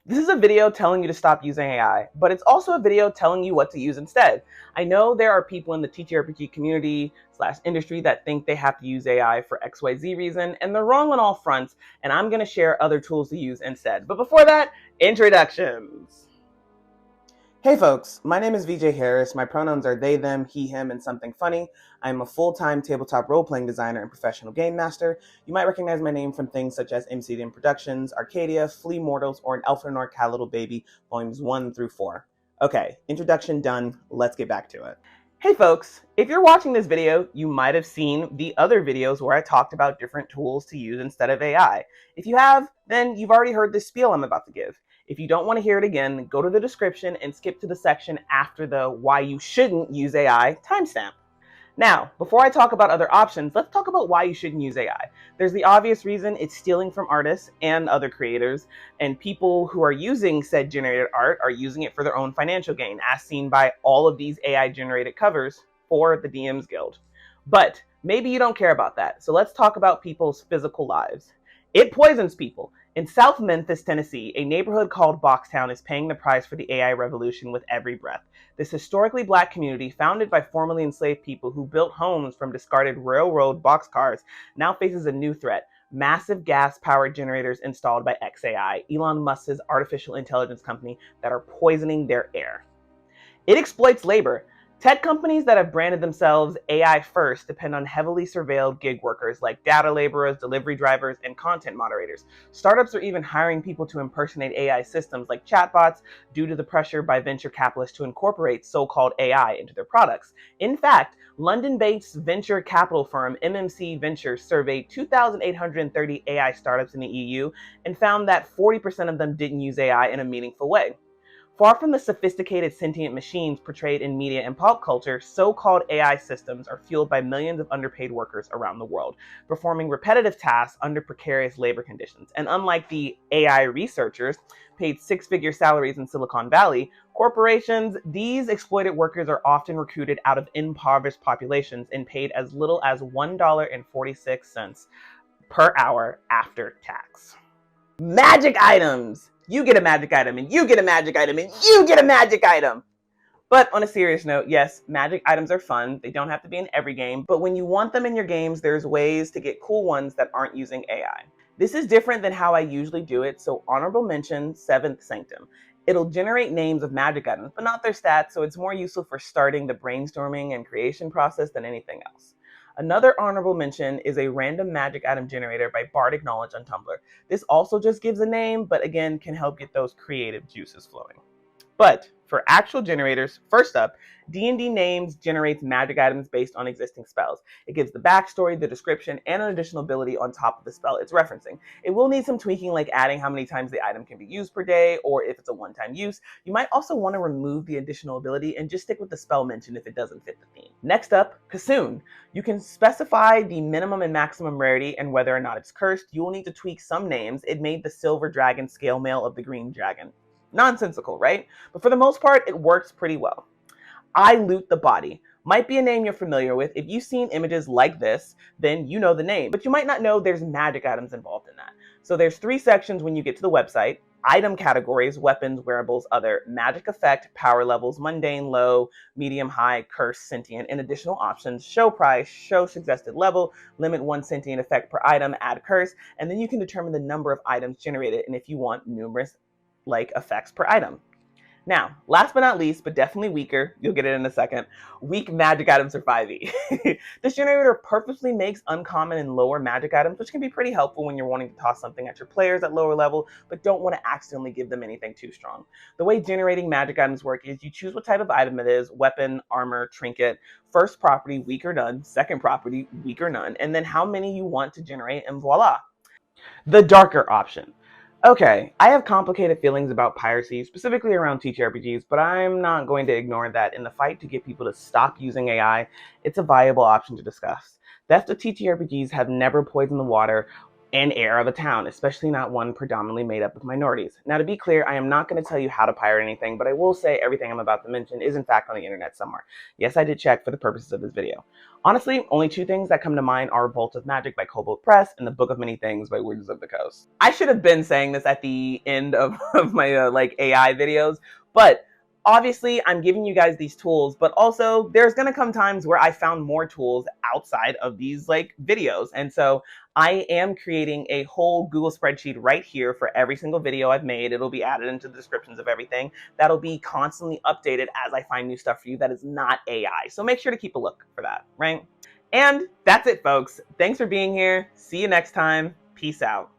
This is a video telling you to stop using AI, but it's also a video telling you what to use instead. I know there are people in the TTRPG community / industry that think they have to use AI for XYZ reason, and they're wrong on all fronts, and I'm going to share other tools to use instead. But before that, introductions. Hey folks, my name is VJ Harris. My pronouns are they, them, he, him, and something funny. I'm a full-time tabletop role-playing designer and professional game master. You might recognize my name from things such as MCDM Productions, Arcadia, Flea Mortals, or An Elfinor Cat Little Baby, volumes 1 through 4. Okay, introduction done. Let's get back to it. Hey folks, if you're watching this video, you might have seen the other videos where I talked about different tools to use instead of AI. If you have, then you've already heard the spiel I'm about to give. If you don't want to hear it again, go to the description and skip to the section after the why you shouldn't use AI timestamp. Now, before I talk about other options, let's talk about why you shouldn't use AI. There's the obvious reason: it's stealing from artists and other creators, and people who are using said generated art are using it for their own financial gain, as seen by all of these AI generated covers for the DMs Guild. But maybe you don't care about that, so let's talk about people's physical lives. It poisons people. In South Memphis, Tennessee, a neighborhood called Boxtown is paying the price for the AI revolution with every breath. This historically black community, founded by formerly enslaved people who built homes from discarded railroad boxcars, now faces a new threat: massive gas-powered generators installed by xAI, Elon Musk's artificial intelligence company, that are poisoning their air. It exploits labor. Tech companies that have branded themselves AI first depend on heavily surveilled gig workers like data laborers, delivery drivers, and content moderators. Startups are even hiring people to impersonate AI systems like chatbots due to the pressure by venture capitalists to incorporate so-called AI into their products. In fact, London-based venture capital firm MMC Ventures surveyed 2,830 AI startups in the EU and found that 40% of them didn't use AI in a meaningful way. Far from the sophisticated sentient machines portrayed in media and pop culture, so-called AI systems are fueled by millions of underpaid workers around the world, performing repetitive tasks under precarious labor conditions. And unlike the AI researchers, paid six-figure salaries in Silicon Valley, corporations, these exploited workers are often recruited out of impoverished populations and paid as little as $1.46 per hour after tax. Magic items! You get a magic item, and you get a magic item, and you get a magic item! But on a serious note, yes, magic items are fun. They don't have to be in every game, but when you want them in your games, there's ways to get cool ones that aren't using AI. This is different than how I usually do it, so honorable mention, Seventh Sanctum. It'll generate names of magic items, but not their stats, so it's more useful for starting the brainstorming and creation process than anything else. Another honorable mention is a random magic item generator by Bardic Knowledge on Tumblr. This also just gives a name, but again can help get those creative juices flowing. But for actual generators, first up, DnDNames generates magic items based on existing spells. It gives the backstory, the description, and an additional ability on top of the spell it's referencing. It will need some tweaking, like adding how many times the item can be used per day, or if it's a one-time use. You might also want to remove the additional ability and just stick with the spell mentioned if it doesn't fit the theme. Next up, Kassoon. You can specify the minimum and maximum rarity and whether or not it's cursed. You will need to tweak some names. It made the silver dragon scale mail of the green dragon. Nonsensical, right? But for the most part, it works pretty well. I Loot the Body might be a name you're familiar with. If you've seen images like this, then you know the name, but you might not know there's magic items involved in that. So there's 3 sections when you get to the website: item categories, weapons, wearables, other, magic effect, power levels, mundane, low, medium, high, curse, sentient, and additional options: show price, show suggested level, limit 1 sentient effect per item, add curse, and then you can determine the number of items generated and if you want numerous like effects per item. Now, last but not least, but definitely weaker, you'll get it in a second, weak magic items for 5e. This generator purposely makes uncommon and lower magic items, which can be pretty helpful when you're wanting to toss something at your players at lower level, but don't want to accidentally give them anything too strong. The way generating magic items work is you choose what type of item it is: weapon, armor, trinket, first property, weak or none, second property, weak or none, and then how many you want to generate, and voila. The darker option. Okay, I have complicated feelings about piracy, specifically around TTRPGs, but I'm not going to ignore that in the fight to get people to stop using AI. It's a viable option to discuss. Theft of TTRPGs have never poisoned the water and air of a town, especially not one predominantly made up of minorities. Now, to be clear, I am not going to tell you how to pirate anything, but I will say everything I'm about to mention is in fact on the internet somewhere. Yes, I did check for the purposes of this video. Honestly, only two things that come to mind are Bolt of Magic by Cobalt Press and The Book of Many Things by Wizards of the Coast. I should have been saying this at the end of my like AI videos, but obviously I'm giving you guys these tools, but also there's gonna come times where I found more tools outside of these like videos. And so I am creating a whole Google spreadsheet right here for every single video I've made. It'll be added into the descriptions of everything. That'll be constantly updated as I find new stuff for you that is not AI. So make sure to keep a look for that, right? And that's it, folks. Thanks for being here. See you next time. Peace out.